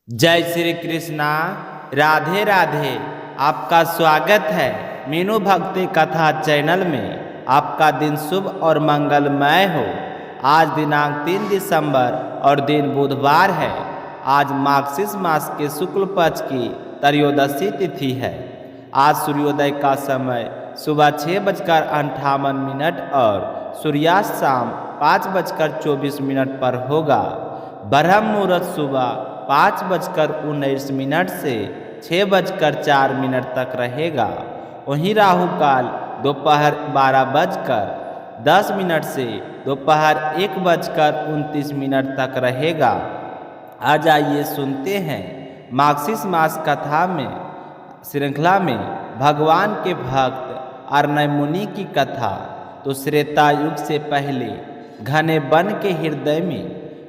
जय श्री कृष्णा। राधे राधे। आपका स्वागत है मीनू भक्ति कथा चैनल में। आपका दिन शुभ और मंगलमय हो। आज दिनांक 3 दिसंबर और दिन बुधवार है। आज मार्गशीर्ष मास के शुक्ल पक्ष की त्रयोदशी तिथि है। आज सूर्योदय का समय सुबह 6:58 और सूर्यास्त शाम 5:24 पर होगा। ब्रह्म मुहूर्त सुबह 5:19 से 6:04 तक रहेगा। वहीं राहु काल दोपहर 12:10 से दोपहर 1:29 तक रहेगा। आज आइए सुनते हैं मार्गशीर्ष मास कथा में श्रृंखला में भगवान के भक्त अर्णय मुनि की कथा। तो त्रेता युग से पहले घने वन के हृदय में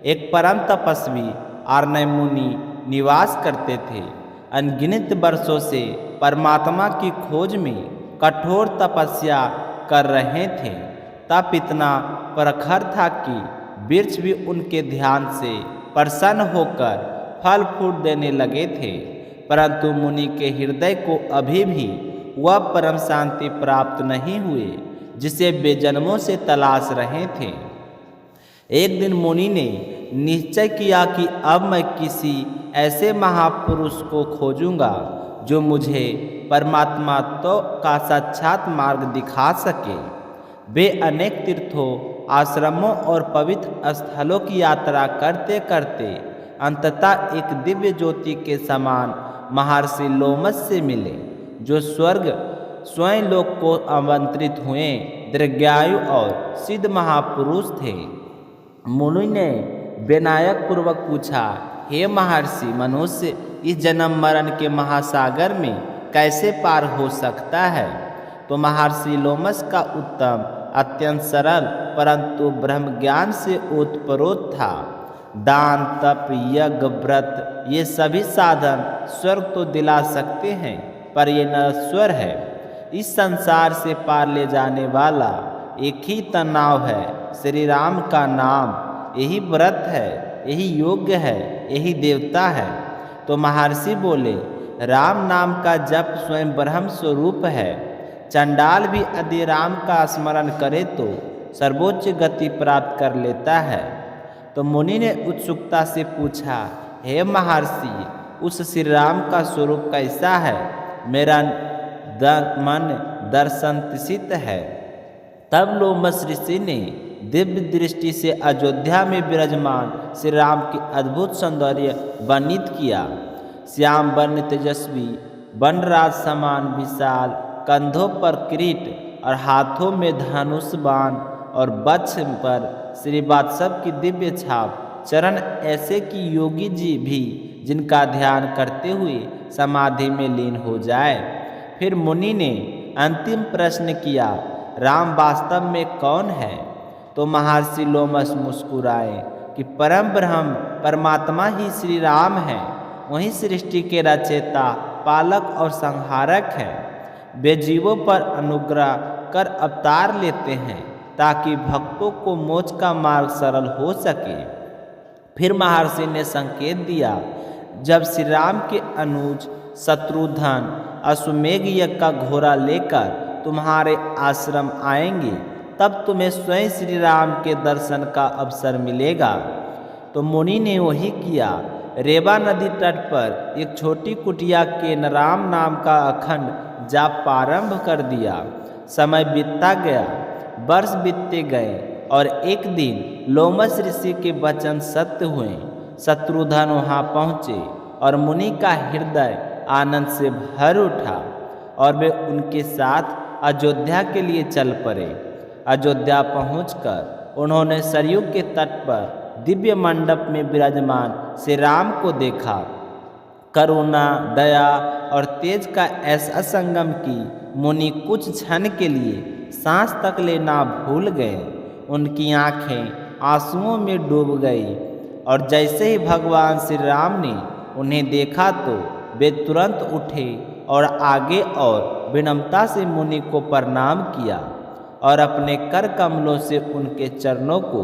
एक परम तपस्वी अर्णय मुनि निवास करते थे। अनगिनत वर्षों से परमात्मा की खोज में कठोर तपस्या कर रहे थे। तप इतना प्रखर था कि वृक्ष भी उनके ध्यान से प्रसन्न होकर फल फूल देने लगे थे। परंतु मुनि के हृदय को अभी भी वह परम शांति प्राप्त नहीं हुई जिसे वे जन्मों से तलाश रहे थे। एक दिन मुनि ने निश्चय किया कि अब मैं किसी ऐसे महापुरुष को खोजूंगा जो मुझे परमात्मा तो का साक्षात मार्ग दिखा सके। वे अनेक तीर्थों, आश्रमों और पवित्र स्थलों की यात्रा करते करते अंततः एक दिव्य ज्योति के समान महर्षि लोमस से मिले, जो स्वर्ग स्वयं लोक को आमंत्रित हुए दीर्घायु और सिद्ध महापुरुष थे। मुनि ने विनयक पूर्वक पूछा, हे महर्षि, मनुष्य इस जन्म मरण के महासागर में कैसे पार हो सकता है? तो महर्षि लोमस का उत्तर अत्यंत सरल परंतु ब्रह्म ज्ञान से ओतप्रोत था। दान, तप, यज्ञ, व्रत ये सभी साधन स्वर्ग तो दिला सकते हैं, पर ये नश्वर है। इस संसार से पार ले जाने वाला एक ही तनाव है, श्री राम का नाम। यही व्रत है, यही योग्य है, यही देवता है। तो महर्षि बोले, राम नाम का जप स्वयं ब्रह्म स्वरूप है। चंडाल भी यदि राम का स्मरण करे तो सर्वोच्च गति प्राप्त कर लेता है। तो मुनि ने उत्सुकता से पूछा, हे महर्षि, उस श्री राम का स्वरूप कैसा है? मेरा मन दर्शन तृषित है। तब लोमस ऋषि ने दिव्य दृष्टि से अयोध्या में विराजमान श्री राम की अद्भुत सौंदर्य वर्णित किया। श्याम वर्ण तेजस्वी, वनराज समान विशाल, कंधों पर किरीट और हाथों में धनुष बाण और वक्ष पर श्रीवात्सव की दिव्य छाप, चरण ऐसे कि योगी जी भी जिनका ध्यान करते हुए समाधि में लीन हो जाए। फिर मुनि ने अंतिम प्रश्न किया, राम वास्तव में कौन है? तो महर्षि लोमस मुस्कुराए कि परम ब्रह्म परमात्मा ही श्री राम है। वही सृष्टि के रचयिता, पालक और संहारक हैं। वे जीवों पर अनुग्रह कर अवतार लेते हैं ताकि भक्तों को मोक्ष का मार्ग सरल हो सके। फिर महर्षि ने संकेत दिया, जब श्री राम के अनुज शत्रुघ्न अश्वमेघ यज्ञ का घोड़ा लेकर तुम्हारे आश्रम आएंगे, तब तुम्हें स्वयं श्री राम के दर्शन का अवसर मिलेगा। तो मुनि ने वही किया। रेवा नदी तट पर एक छोटी कुटिया के राम नाम का अखंड जाप प्रारंभ कर दिया। समय बीतता गया, वर्ष बीतते गए और एक दिन लोमस ऋषि के वचन सत्य हुए। शत्रुघ्न वहाँ पहुँचे और मुनि का हृदय आनंद से भर उठा और वे उनके साथ अयोध्या के लिए चल पड़े। अयोध्या पहुंचकर उन्होंने सरयू के तट पर दिव्य मंडप में विराजमान श्री राम को देखा। करुणा, दया और तेज का ऐसा संगम कि मुनि कुछ क्षण के लिए सांस तक लेना भूल गए। उनकी आंखें आंसुओं में डूब गई और जैसे ही भगवान श्री राम ने उन्हें देखा तो वे तुरंत उठे और आगे और विनम्रता से मुनि को प्रणाम किया और अपने कर कमलों से उनके चरणों को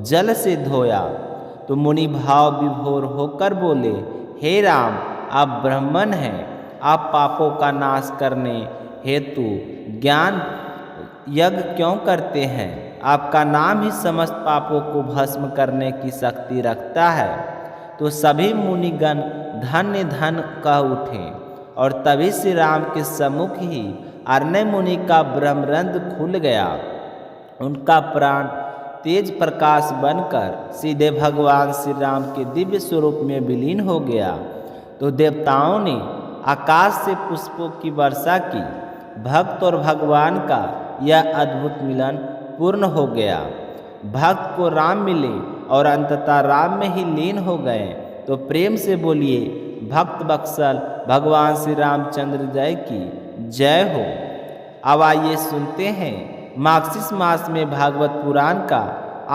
जल से धोया। तो मुनि भाव विभोर होकर बोले, हे राम, आप ब्राह्मण हैं, आप पापों का नाश करने हेतु ज्ञान यज्ञ क्यों करते हैं? आपका नाम ही समस्त पापों को भस्म करने की शक्ति रखता है। तो सभी मुनिगण धन्य धन्य कह उठे और तभी श्री राम के सम्मुख ही अर्णय मुनि का ब्रह्मरंध्र खुल गया। उनका प्राण तेज प्रकाश बनकर सीधे भगवान श्री राम के दिव्य स्वरूप में विलीन हो गया। तो देवताओं ने आकाश से पुष्पों की वर्षा की। भक्त और भगवान का यह अद्भुत मिलन पूर्ण हो गया। भक्त को राम मिले और अंततः राम में ही लीन हो गए। तो प्रेम से बोलिए, भक्त बत्सल भगवान श्री रामचंद्र जय की जय हो। अब आइए सुनते हैं मार्गशीर्ष मास में भागवत पुराण का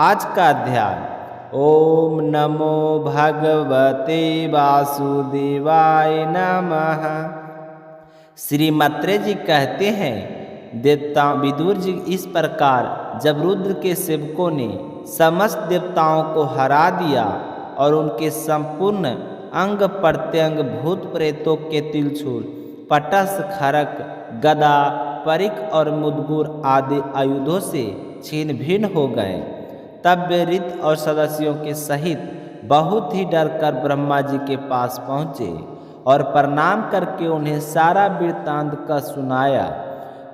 आज का अध्याय। ओम नमो भगवते वासुदेवाय नमः। श्री मैत्रेय जी कहते हैं, देवता विदुर जी इस प्रकार जब रुद्र के सेवकों ने समस्त देवताओं को हरा दिया और उनके संपूर्ण अंग प्रत्यंग भूत प्रेतों के तिलछुल पटस खरक गदा परिक और मुदगुर आदि आयुधों से छीन भिन्न हो गए, तब वे ऋत और सदस्यों के सहित बहुत ही डरकर ब्रह्मा जी के पास पहुँचे और प्रणाम करके उन्हें सारा वृत्तांत का सुनाया।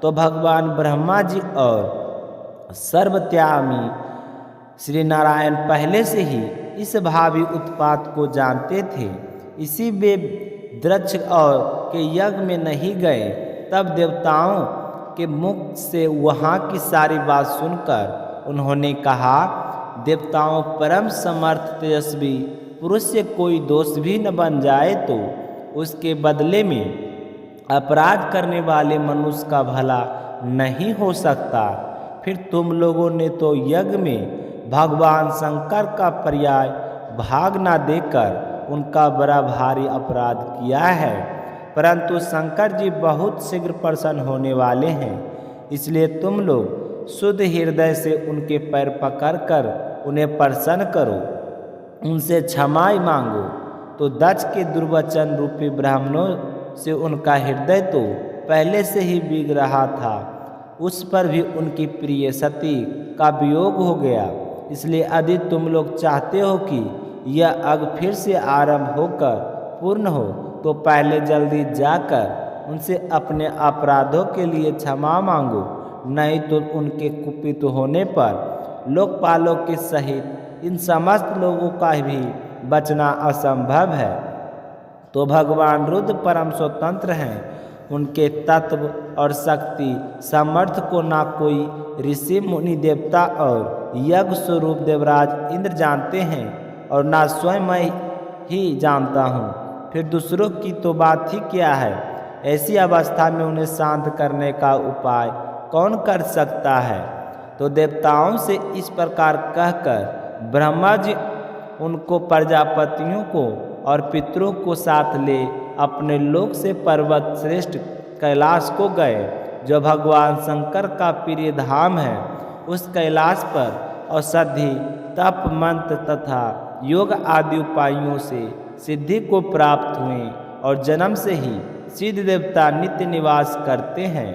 तो भगवान ब्रह्मा जी और सर्वत्यामी श्री नारायण पहले से ही इस भावी उत्पात को जानते थे, इसी वे दक्ष और के यज्ञ में नहीं गए। तब देवताओं के मुख से वहाँ की सारी बात सुनकर उन्होंने कहा, देवताओं परम समर्थ तेजस्वी पुरुष से कोई दोष भी न बन जाए तो उसके बदले में अपराध करने वाले मनुष्य का भला नहीं हो सकता। फिर तुम लोगों ने तो यज्ञ में भगवान शंकर का पर्याय भाग न देकर उनका बड़ा भारी अपराध किया है, परंतु शंकर जी बहुत शीघ्र प्रसन्न होने वाले हैं, इसलिए तुम लोग शुद्ध हृदय से उनके पैर पकड़कर उन्हें प्रसन्न करो, उनसे क्षमा मांगो। तो दक्ष के दुर्वचन रूपी ब्राह्मणों से उनका हृदय तो पहले से ही बिग रहा था, उस पर भी उनकी प्रिय सती का वियोग हो गया। इसलिए यदि तुम लोग चाहते हो कि यह अग फिर से आरंभ होकर पूर्ण हो, तो पहले जल्दी जाकर उनसे अपने अपराधों के लिए क्षमा मांगो, नहीं तो उनके कुपित होने पर लोकपालों के सहित इन समस्त लोगों का भी बचना असंभव है। तो भगवान रुद्र परम स्वतंत्र हैं, उनके तत्व और शक्ति सामर्थ्य को ना कोई ऋषि मुनि देवता और यज्ञ स्वरूप देवराज इंद्र जानते हैं और ना स्वयं मैं ही जानता हूँ, फिर दूसरों की तो बात ही क्या है। ऐसी अवस्था में उन्हें शांत करने का उपाय कौन कर सकता है? तो देवताओं से इस प्रकार कहकर ब्रह्मा जी उनको प्रजापतियों को और पितरों को साथ ले अपने लोक से पर्वत श्रेष्ठ कैलाश को गए, जो भगवान शंकर का प्रिय धाम है। उस कैलाश पर औषधि तप मंत्र तथा योग आदि उपायों से सिद्धि को प्राप्त हुए और जन्म से ही सिद्ध देवता नित्य निवास करते हैं।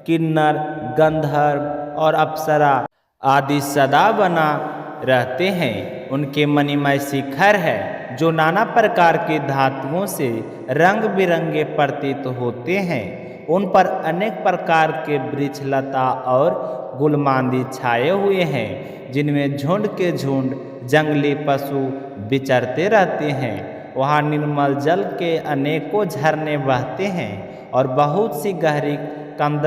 किन्नर गंधर्व और अप्सरा आदि सदा बना रहते हैं। उनके मणिमय शिखर है, जो नाना प्रकार के धातुओं से रंग बिरंगे प्रतीत होते हैं। उन पर अनेक प्रकार के वृक्ष लता और गुलमांदी छाए हुए हैं, जिनमें झुंड के झुंड जंगली पशु विचरते रहते हैं। वहाँ निर्मल जल के अनेकों झरने बहते हैं और बहुत सी गहरी कंदरा